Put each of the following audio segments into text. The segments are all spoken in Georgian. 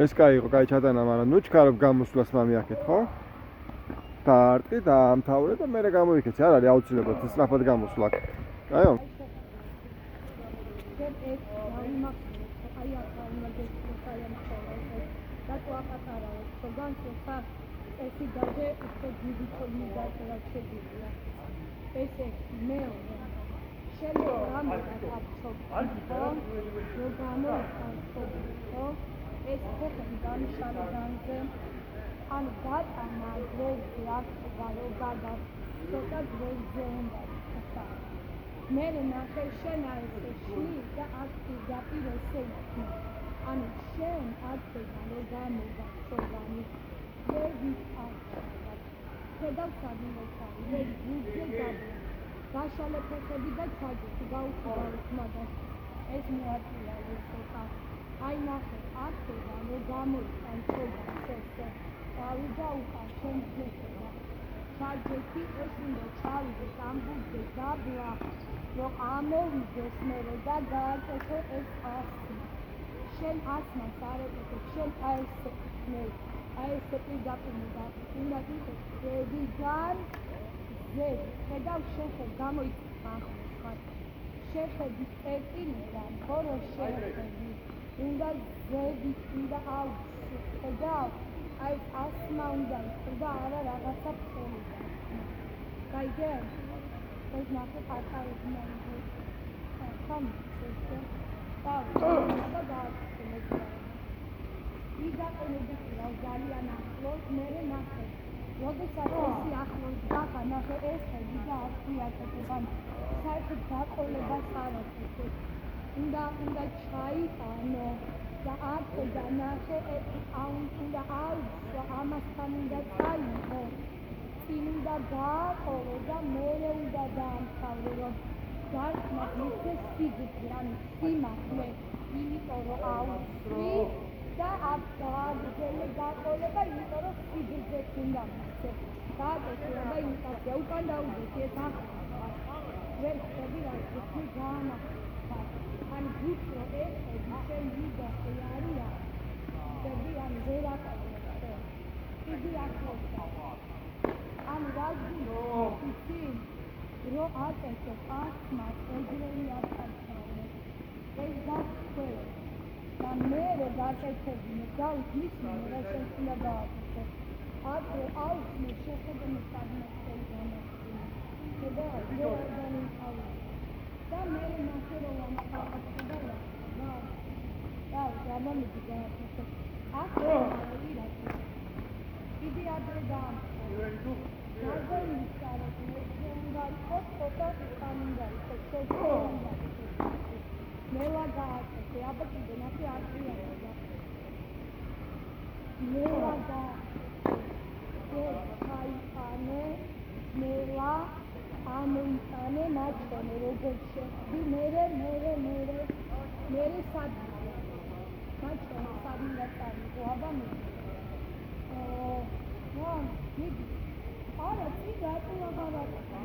ეს კაი იყო, კაი ჩატანა, მაგრამ ნუ ჩქარობ გამოსვლას მამიაკეთ, ხო? დაარტყი, დაამთავრე და მერე გამოიქეცი, არ არის აუცილებლად სწრაფად გამოსვლა. კაიო? და განსხვავება წესი დაძე უფრო დიდი თოლის გადაჭედილია. ესე მეორე შემდეგ რამოდან ეს ფეხები დამშავდანზე ან გატანა დროზე აქ გადა ცოტა დროზე უნდა ხსა. მე ნახე შენ ასე შლი და აქ დაპირესე იქნა. ანუ შენ აქედან რო გამოვა სოგანი ვეგი აღწევდა. შედავსადი მოხარი ვეგი გუძე გადა. გაშალე ფეხები და ჩაჯი გაუხმარეთ მაგას. ეს მოაწია ესოთა. აი ნახე აქედან რო გამოიწან სოგანს ესე. დავიდა უკან შენ ფეხება. ჩაჯეთი ეს უნდა ჩავიდეს ამ გუძე დაბლა რომ ამოვიდეს მერე და გააკეთო ეს ასი. შენ ასმას არ ეკეთებ, შენ აესე მე, აესე პირდაპირ უნდა იყოს ზედიდან ზედ. ხედავ შეხებ გამოიწვა ახლოს ხარ. შეხედის წერტილიდან ხოლო შეხედი უნდა ზედით უნდა აუცი. ხედავ აი ასმა უნდა იყოს და არა რაღაცა ფერიდან. გაიგე? ეს ნახე პატარები მაგ ხომ ესე და იდაყენებია ძალიან ახლოს მერე ნახე როდესაც ისი ახლოს დაგა ნახე ეს ხედი და აფრიაკეთება საერთოდ დაყოლებას არ აქვს უნდა ჩაიტანო და აქედან ნახე უნდა აუცვა ამასთან უნდა წაიღო წინ უნდა გააყოლო და მერე უნდა დაამთავრო რომ გარსმას მისცეს სიგრძე, ანუ სიმაღლე, იმიტომ რომ აუცვი და აღგზელე გაყოლება, იმიტომ რომ სიგრძეც უნდა მისცეს. გააკეთება და იმიტაცია უკან დაუძეთ ეს ახლა. ვერ ხვდები რა ისე გაანახა. ან გიწრო ეს შენ ვიდა არია. ხვდები ან ვერ აკეთებ. იგი ახლოსა. ან რაზმო იცი რო აკეთო ასმას ეგრევე აკეთებენ. ეს გასწრება და მე რო გაკეთებინე გავიქნის მე შენ უნდა გააკეთო. აკეთე აუცნე შეხედენ საგნებს და დედანი ავი. და მე ნახე რომ ამხადა და გამომიდი გააკეთე. აქ ვირა. იგი ადრე გაამხო. გაგონის კაროთი უნდა იყოს ფოტო კამერა მელა გააკეთე აბა კიდე ნახე არ პრიაკა მელა გააკეთე მელა ამოიტანე მაჩვენე როგორ შეხვდი მერე სადმე მაჩვენე სადმე წავიდო აბა მიდი არა, ის რატომ აღარაკა?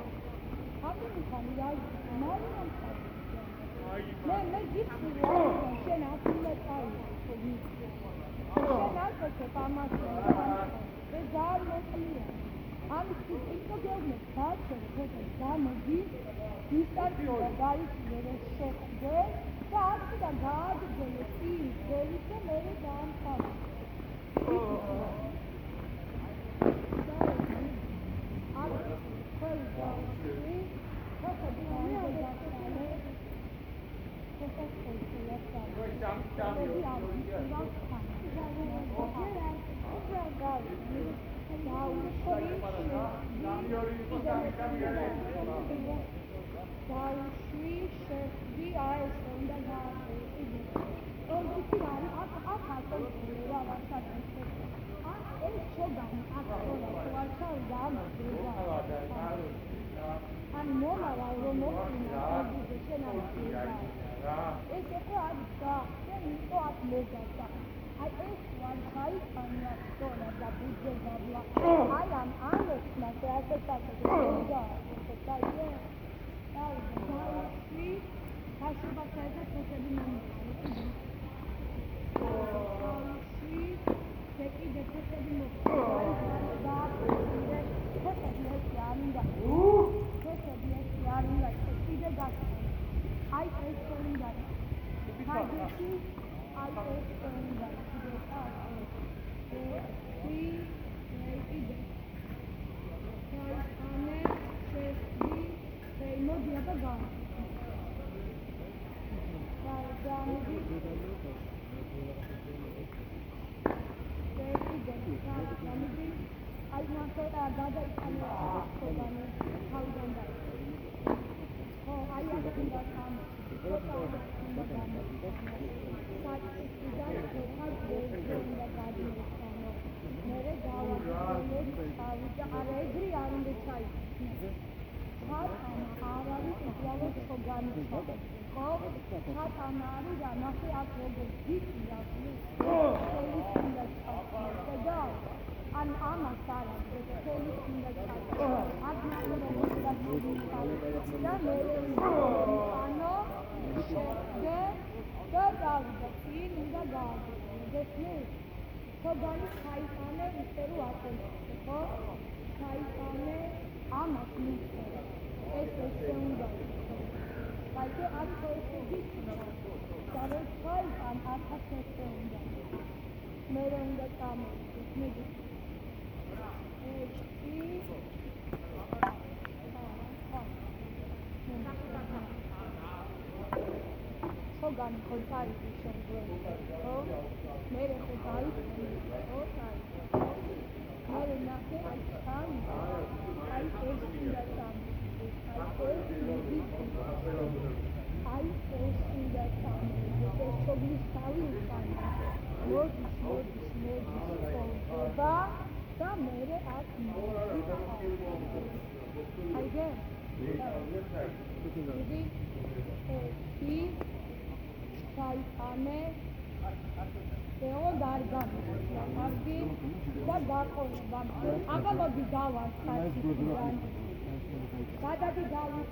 აბა ხანი რა მარიამ ხარ. მე გიწევი რა შენ აფილა წავიდე. შენ აკეთე ამას. ეს ძალოწია. ამის ისოგევნე გაჩერე ფოტო გამოდი. დისტანცია გაიწვიე რომ შეხვდე და აქედან გააგრძელე წინ ძელი და მე დაამთავრე. I გადაიტანე სოგანი თავიდან და ხო აი ამ უნდა an amasara Hogan kontai shongro mere khudai mere nake aitam ai estindatam ai estindatam shognistavi ukana modis da mere at aige ki Saitame, Teo Dargan, Abdi, Dargan, Agalodi Dawan, Sadati Dawan,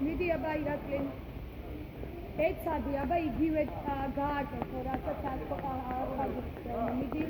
Midi Abai Ratlin, Sadi Abai give it a guard for us to Midi.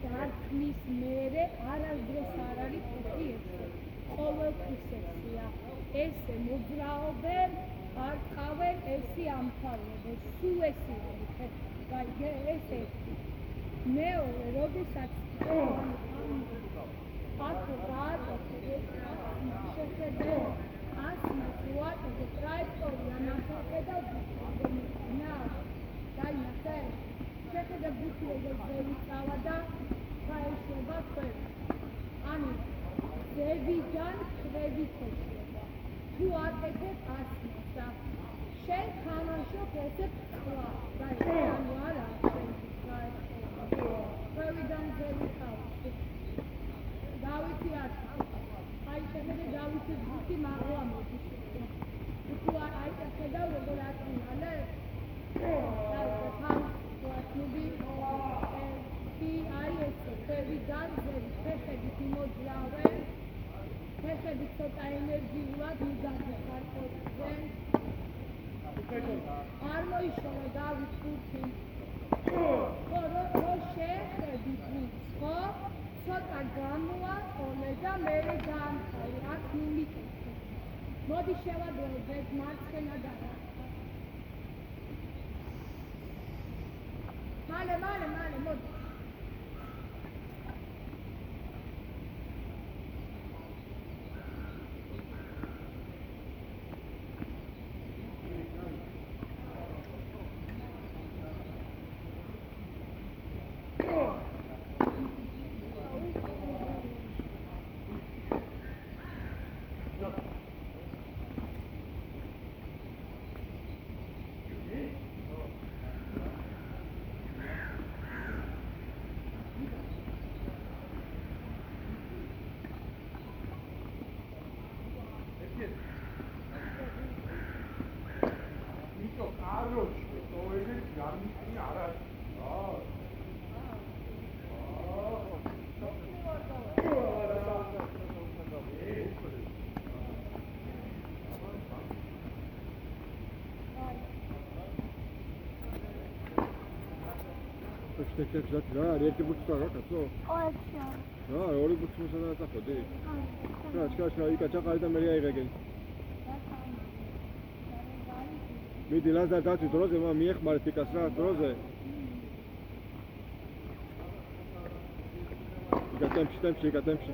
Darkness mere aras dros ar არის 5 ესე მოძრაობენ, არ ყავენ ესი ამთავრებენ, სულ ესი გაიგე ესეთი. მეორე, როდესაც აქ გააკეთეთ შეხედე ასმას უატებთ ტრაექტორია ნახე და დაინახე შეხედე ბუთი როგორ ზევიწავა და გაეშობა ქვევი. ანუ ზევიდან ქვევით ეშობა. თუ აკეთებ ასმას და შენ თამაშობ ესე თქვა. ანუ არა შენ ქვევიდან ზევიწავა. დავითი არის. აი შეხედე დავითის ბუთი მაღლა მოდის. თუ აი შეხედე როგორ აკეთე ფეხებით იმოძრავენ, ფეხებით ცოტა ენერგიულად მიგაძენ ქართულზე. არ მოიშორო დავით ბუთი. ხო, რო შეხედით ხო, ცოტა გამოაყოლე და მერე დაამთავრე, აქ მიმიკეთე. მოდი შევადროებთ მარცხენა და მალე, მოდი. Tekrar zaten ha, renkli butsu var kaço. Ha, öyle butsu sana da takodi. Kaç, ilk açak ayda meriye gel. Mi dilan da tatu droze ma miekh martikasra droze. Gatemshi.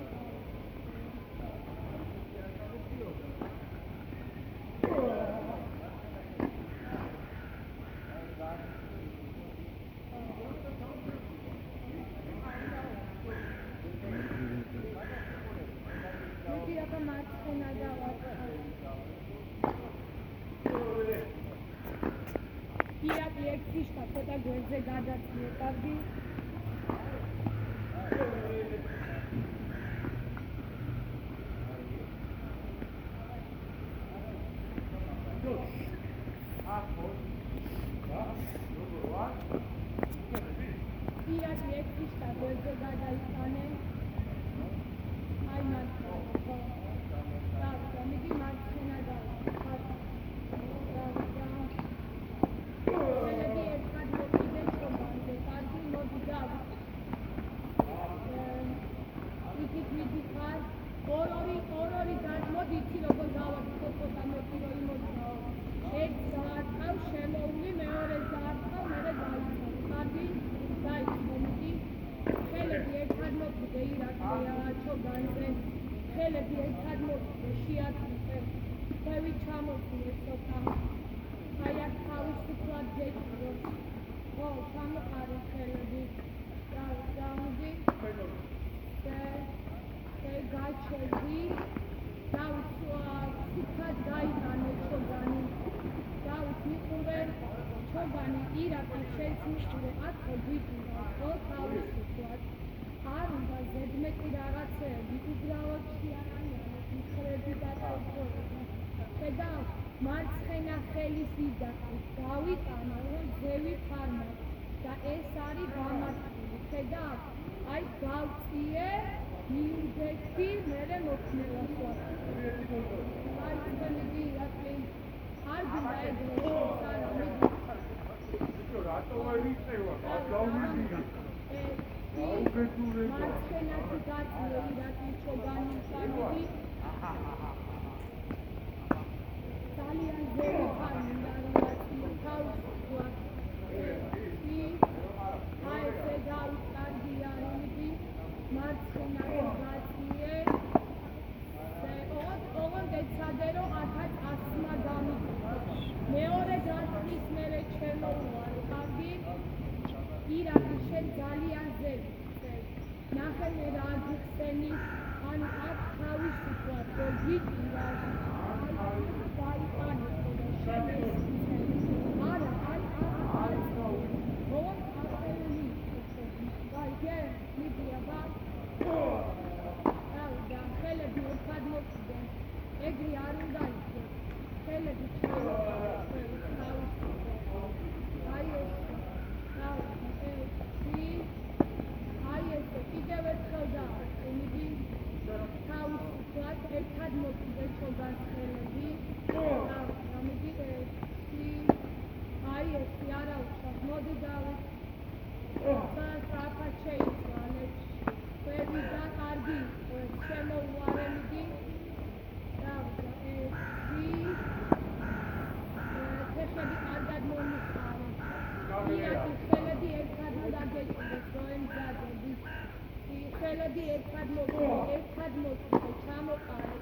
მარცხენა ხელის იდახის გავიტანა რომ ძევი ფარმა და ეს არის გამართული. ხედავ, აი გავწიე, მიუძეთი, მერე მოხმელას ვარ. აი თქვენი აკი არ გინდა ეგრე სალამი. რატო არ იწევა? გავმიდი. მარცხენა გაწიე ირაკი ჩოგანი სამი. ძალიან ძველი ხანია რომ თავისუფლად აი ესე გავიკარგია იმიდი მარცხენა გაწიე ოღონდ ეცადე რომ 1100-მა გამიგო მეორე გაწვის მერე შემოუვარ კარგი ირაკი შენ ძალიან ძელი ნახე მე რა გიხსენი ანუ აქ თავისუფლად რომ გიტირა დაიყანე შენ არა ეგრე არ უნდა იქნეს ხელები აი ესე კიდევ ერთხელ დააყენები თავისუფლად ერთად მოკიდე ჩოგანს ხელები აი ესე არა უშავს მოდი დავით საფრაფად შეიცვალეთ ქვევიდან კარგი შემოუარენდი ფეხები კარგად მომიხარე ირაკი ხელები ერთად უნდა გეჭდეს რომ ემზადები ხელები ერთად მოკიდე ჩამოყარე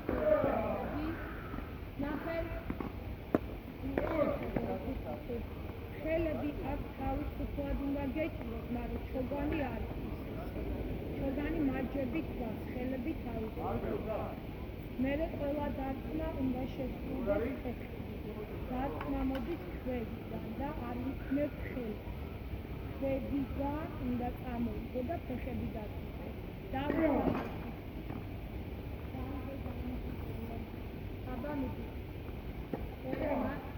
ნახე ხელები აქ თავისუფლად უნდა გეჭდეს მაგრამ ჩოგანი არ ჩოგანი მარჯვებით გვაქვს ხელები თავისუფლად მერე ყველა დარტყმა უნდა შესრულდეს ფეხი დარტყმა მოდის ქვევიდან და არ იქნებ ხელი ქვევიდან უნდა წამოვიდე და ფეხები დარტყმე აბამიდი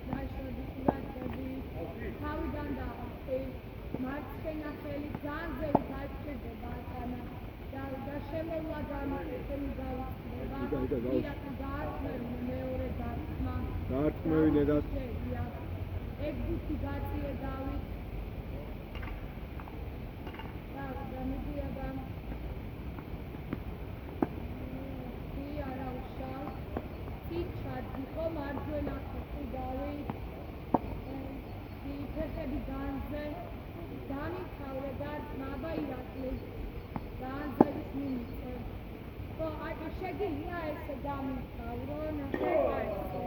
დაშოდი ყურადღები თავიდან დააყრე მარცხენა ხელი ძალიან ძელი გაჭირდება ატანა და შემოვლა გამიწევი გავიწდება ირაკი დაარტყმევინე მეორე დარტყმა დაარტყმევინე და ეგ ბუთი გაწიე დავით გამიდიაბა არა უშავს ციცადი ხო მარჯვენა ხუთი დავით ფეხები განზე დამიქავლე დარტყმა ირაკი განზევის მინიწე ხო აი შეგიძლია ესე დამიქავრო ნახე ესე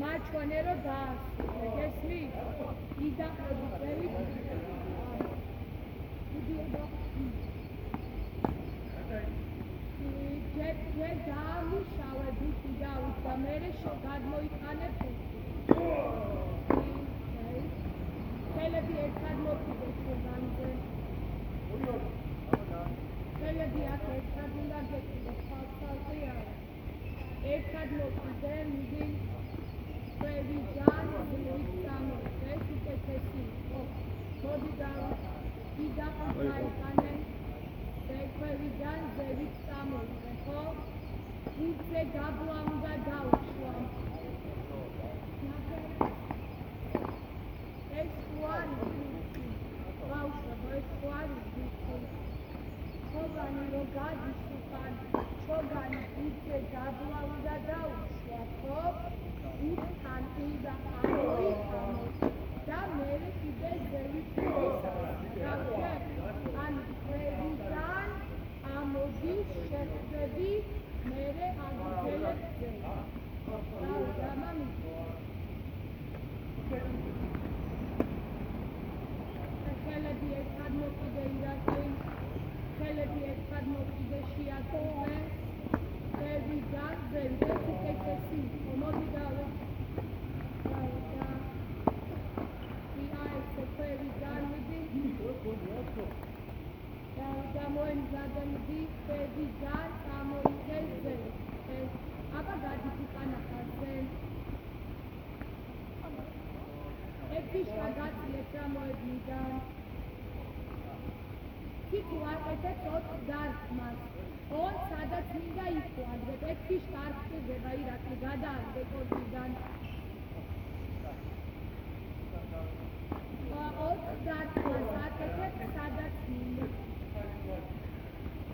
მაჩვენე რომ დაასრულე გესმით იდაყები წევით ჯერ დაამუშავე ბუთი დავით და მერე გადმოიტანე ფეხი ხელები ერთად მოკიდე ჩოგანზე ხელები აქ ერთად უნდა გეჭიდე ხალხი არა ერთად მოკიდე მიდი ქვევიდან ზევით წამოვიდე ეს უკეთესი იყო მოდი დაიყანე ქვევიდან ზევით წამოვიდე ხო უძე დაბლა უნდა დავუშვა ეს ხوارი ბავშვებო ეს ხوارი ჩოგანი რო გადის უკან ჩოგანი უძე დაბლა უნდა დავუშვა ხო უკან იდა ამოიყანო და მერე კიდე ზევით ან ქვევიდან ამოდის შეხვდები მერე აგრძელებს ხელები ერთად მოკიდე ირაკი ხელები ერთად მოკიდე შეატოვე ქვევიდან ზევით ეს უკეთესი იყო მოდი დავით ქვევიდან მიდი გამოემზადებდი ქვევიდან წამოიდე ზევით აბა გადის უკანა ხაზზე ეგ ფიშკა გაწიეთ გამოედნიდან იქ ვაკეთებ 4 დარტყმას ოღონდ სადაც მინდა იქ ვაგდებ ეგ ფიშკა არ ხდება ირაკი გადაარდე კორტიდან 4 დარტყმას აკეთებ სადაც მინდა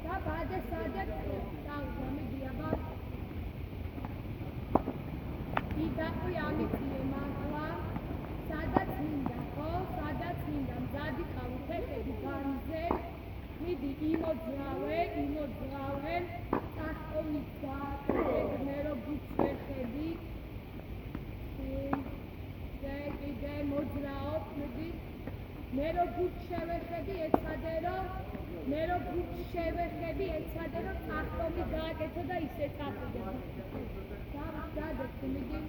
და ბადე სადაც დავზამე დიაბა იდაყვი ამით შევეხები ეცადე რომ წახტომი გააკეთო და ისე წაყიდე. გადაგეთ მიდი.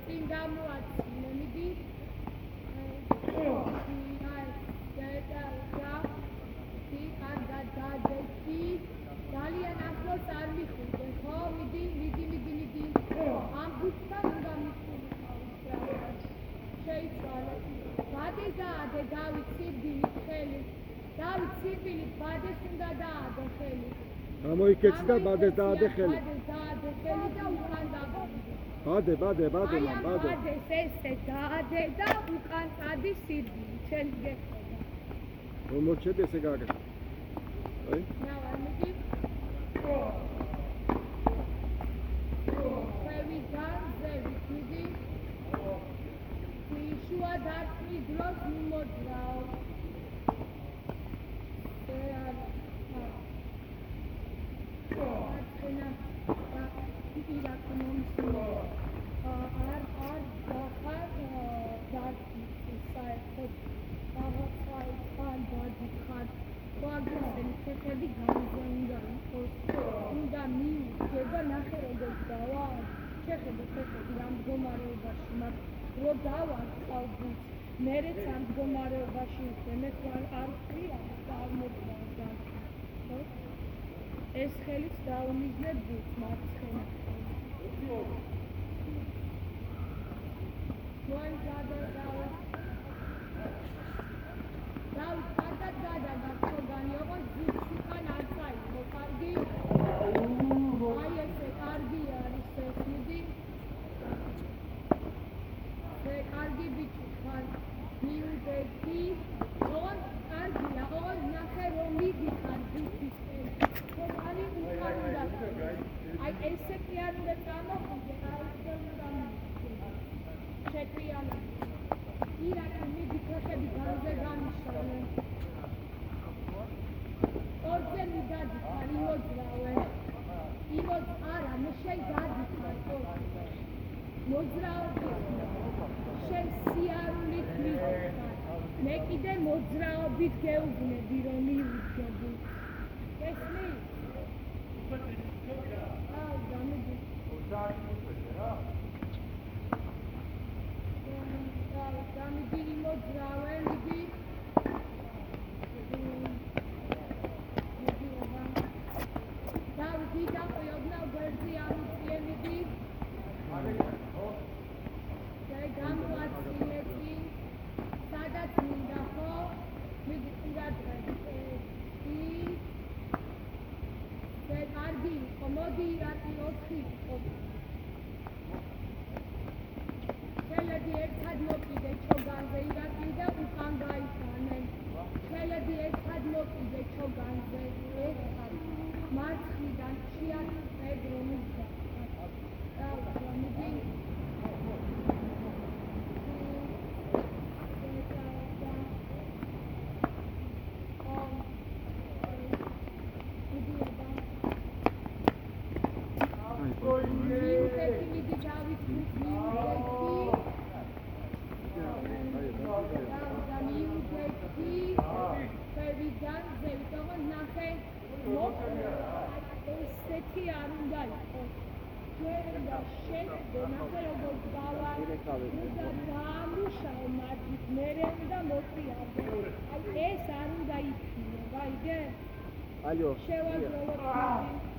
წინ გამოაცინე მიდი. ძალიან ახლოს არ მიხურდე, ხო? მიდი. ამ გუჩთან უნდა მიხურდე. შეიცვალე. ბადე გაადე, დავით სირბილით ხელი. დავით სირბილით ბადეს უნდა დაადე ხელი. გამოიქეცი და ბადეს დაადე ხელი. ბადეს დაადე ხელი და უკან დაბადე. ბადე, აი ამ ბადე. ბადეს ესე დაადე და უკან წადი სირბილი. შენ გეხედა. რომ მოჩები ესე გააკეთე. აი? ნავა მიდი. ვიდან ზევით მიდი. შუა დარტყმის დროს მიმოძრაო. უნდა მიუძღე და ნახე როგორც დავა შეხედე ამ მდგომარეობაში მაგ რო დავარწყავ მერეც ამ მდგომარეობაში მე არ ვყრია დავმოძრავ ეს ხელით დაუმიზნებ ბუს მარცხენა მოენ გადავა დავით კარგად გადაგა ჩოგანი ოღონდ ზურგს უკან არ წაიღო კარგი აი ესე კარგი არის ეს მიდი მე კარგი ბიჭი ხარ მიუძეთი ოღონდ კარგია ოღონდ ნახე რომ მიდიხარ ბუჩის ჩოგანი უკან უნდა აი ესეთი არ უნდა წამოხვიდე აი ესე უნდა შეტრიანა ირაკი მიდი ფეხები განზე გამიშალე ორზე მიდადიხარ იმოძრავე არა მე შენ გადიხარ მოძრაობდი შენ სიარულით მიდიხარ მე კიდე მოძრაობით გეუბნები რომ მივიძები გესმის? აუ დამიდი დამიდი იმოძრავე მიდი დავიდი დაყიოდნა გვერდზე ამიწიე მიდი გამოაცილეთი სადაც მინდა ხო მიდი ყურადღებით კარგი იყო მოდი ირაკი 4 იყო ხელები ერთად მოკიდე ჩოგანზე ირაკი და უკან გაიტანე ხელები ერთად მოკიდე ჩოგანზე ერთად მარცხნიდან შიარ პედრო მიდდა და მიდი ესეთი არ უნდა იყოს ჩვენ და შეხედე ნახე როგორც დავა უნდა დაამუშაო მათით მერე უნდა მოწიავდე აი ეს არ უნდა იქნიო გაიგე ალიო შევაგროვოთ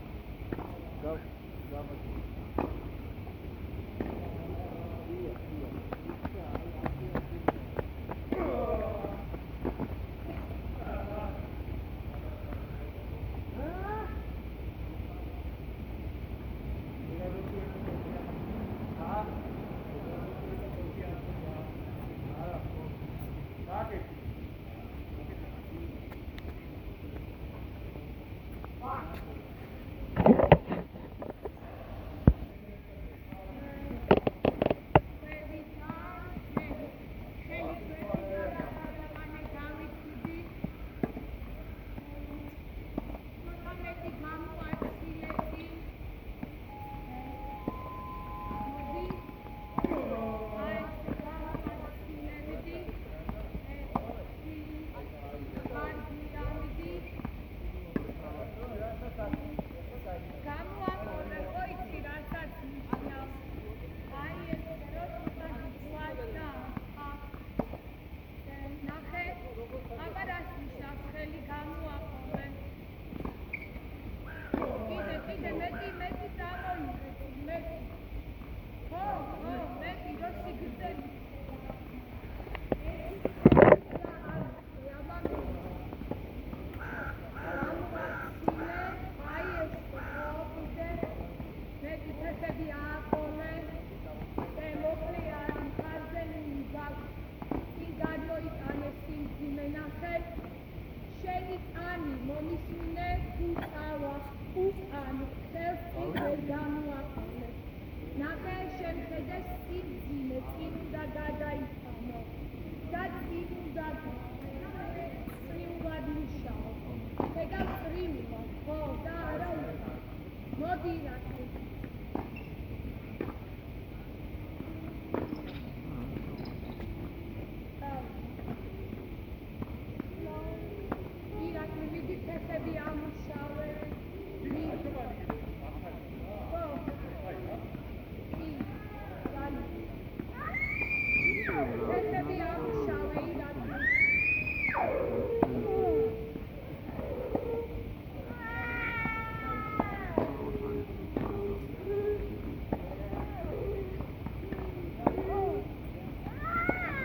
მანი მომისმინე უწავა უკან ხელში ვერ გამოაყენე ნახე შემხედე სიმძიმე წინ უნდა გადაიფანო და წინ უნდა წრივად მუშაო შეგავწრივი ხო და არა უკან მოდი რა